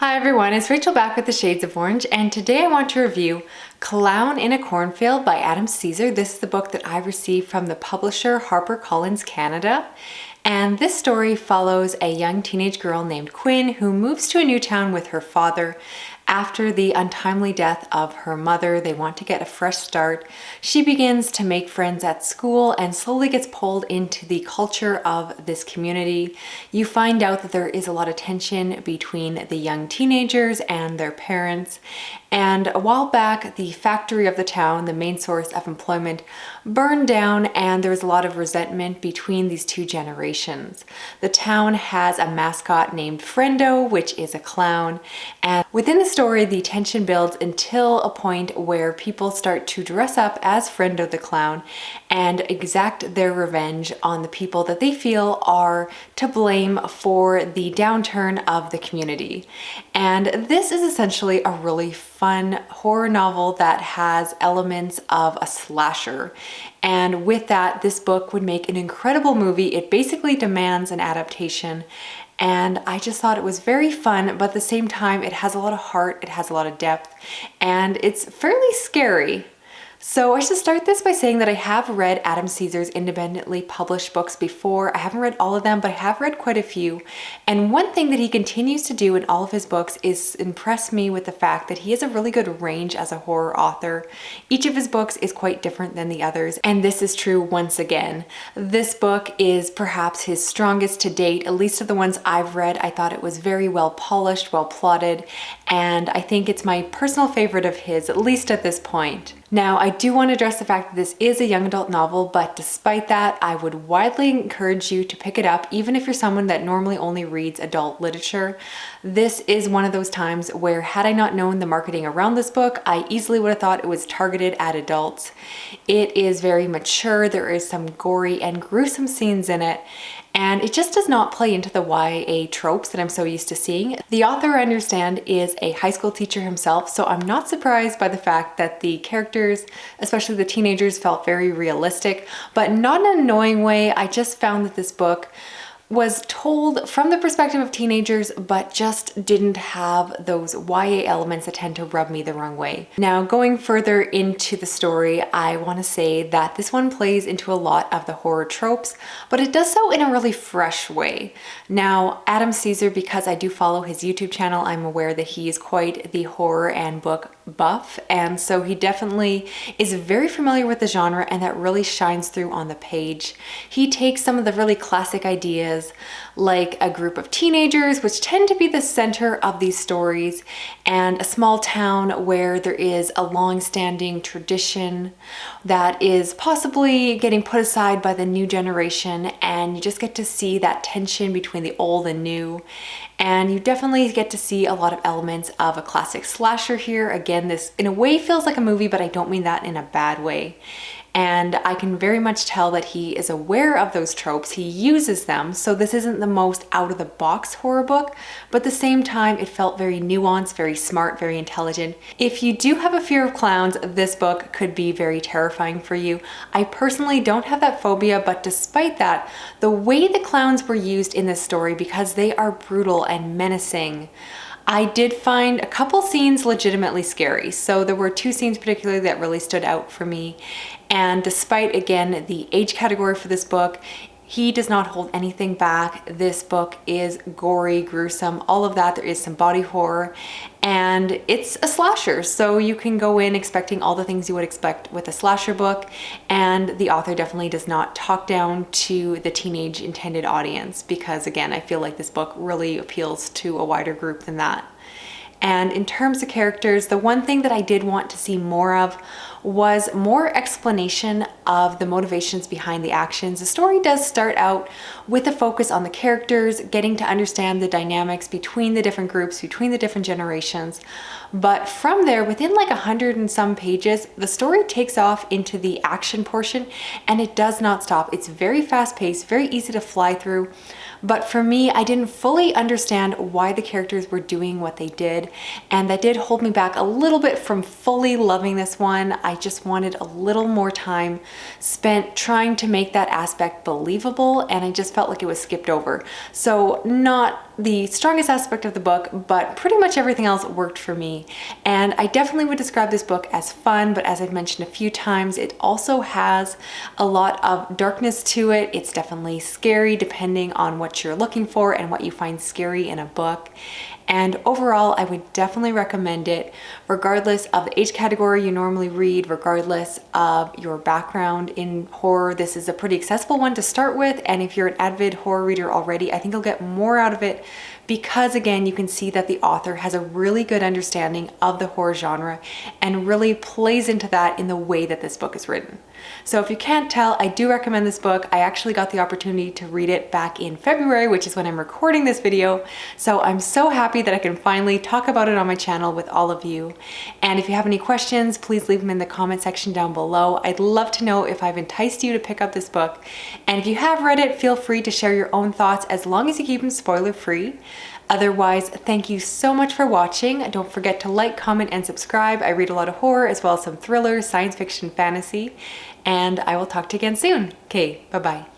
Hi everyone, it's Rachel back with the Shades of Orange, and today I want to review Clown in a Cornfield by Adam Cesare. This is the book that I received from the publisher HarperCollins Canada. And this story follows a young teenage girl named Quinn who moves to a new town with her father. After the untimely death of her mother, they want to get a fresh start. She begins to make friends at school and slowly gets pulled into the culture of this community. You find out that there is a lot of tension between the young teenagers and their parents. And a while back, the factory of the town, the main source of employment, burned down, and there was a lot of resentment between these two generations. The town has a mascot named Friendo, which is a clown, and within the story, the tension builds until a point where people start to dress up as Friendo the clown and exact their revenge on the people that they feel are to blame for the downturn of the community. And this is essentially a really fun horror novel that has elements of a slasher. And with that, this book would make an incredible movie. It basically demands an adaptation. And I just thought it was very fun, but at the same time, it has a lot of heart, it has a lot of depth, and it's fairly scary. So I should start this by saying that I have read Adam Cesare's independently published books before. I haven't read all of them, but I have read quite a few. And one thing that he continues to do in all of his books is impress me with the fact that he has a really good range as a horror author. Each of his books is quite different than the others, and this is true once again. This book is perhaps his strongest to date, at least of the ones I've read. I thought it was very well polished, well plotted, and I think it's my personal favorite of his, at least at this point. Now, I do want to address the fact that this is a young adult novel, but despite that, I would widely encourage you to pick it up, even if you're someone that normally only reads adult literature. This is one of those times where, had I not known the marketing around this book, I easily would have thought it was targeted at adults. It is very mature, there is some gory and gruesome scenes in it, and it just does not play into the YA tropes that I'm so used to seeing. The author, I understand, is a high school teacher himself, so I'm not surprised by the fact that the characters, especially the teenagers, felt very realistic, but not in an annoying way. I just found that this book was told from the perspective of teenagers, but just didn't have those YA elements that tend to rub me the wrong way. Now, going further into the story, I want to say that this one plays into a lot of the horror tropes, but it does so in a really fresh way. Now, Adam Cesare, because I do follow his YouTube channel, I'm aware that he is quite the horror and book buff, and so he definitely is very familiar with the genre, and that really shines through on the page. He takes some of the really classic ideas like a group of teenagers, which tend to be the center of these stories, and a small town where there is a long-standing tradition that is possibly getting put aside by the new generation, and you just get to see that tension between the old and new. And you definitely get to see a lot of elements of a classic slasher here. Again, this in a way feels like a movie, but I don't mean that in a bad way. And I can very much tell that he is aware of those tropes. He uses them, so this isn't the most out-of-the-box horror book, but at the same time, it felt very nuanced, very smart, very intelligent. If you do have a fear of clowns, this book could be very terrifying for you. I personally don't have that phobia, but despite that, the way the clowns were used in this story, because they are brutal and menacing, I did find a couple scenes legitimately scary. So there were two scenes particularly that really stood out for me. And despite, again, the age category for this book, he does not hold anything back. This book is gory, gruesome, all of that. There is some body horror, and it's a slasher. So you can go in expecting all the things you would expect with a slasher book, and the author definitely does not talk down to the teenage intended audience, because again, I feel like this book really appeals to a wider group than that. And in terms of characters, the one thing that I did want to see more of was more explanation of the motivations behind the actions. The story does start out with a focus on the characters, getting to understand the dynamics between the different groups, between the different generations. But from there, within like 100 and some pages, the story takes off into the action portion, and it does not stop. It's very fast paced, very easy to fly through. But for me, I didn't fully understand why the characters were doing what they did, and that did hold me back a little bit from fully loving this one. I I just wanted a little more time spent trying to make that aspect believable, and I just felt like it was skipped over. So not the strongest aspect of the book, but pretty much everything else worked for me. And I definitely would describe this book as fun, but as I've mentioned a few times, it also has a lot of darkness to it. It's definitely scary depending on what you're looking for and what you find scary in a book. And overall, I would definitely recommend it, regardless of the age category you normally read, regardless of your background in horror. This is a pretty accessible one to start with, and if you're an avid horror reader already, I think you'll get more out of it because, again, you can see that the author has a really good understanding of the horror genre and really plays into that in the way that this book is written. So if you can't tell, I do recommend this book. I actually got the opportunity to read it back in February, which is when I'm recording this video. So I'm so happy that I can finally talk about it on my channel with all of you. And if you have any questions, please leave them in the comment section down below. I'd love to know if I've enticed you to pick up this book. And if you have read it, feel free to share your own thoughts as long as you keep them spoiler free. Otherwise, thank you so much for watching. Don't forget to like, comment, and subscribe. I read a lot of horror as well as some thrillers, science fiction, fantasy, and I will talk to you again soon. Okay, bye-bye.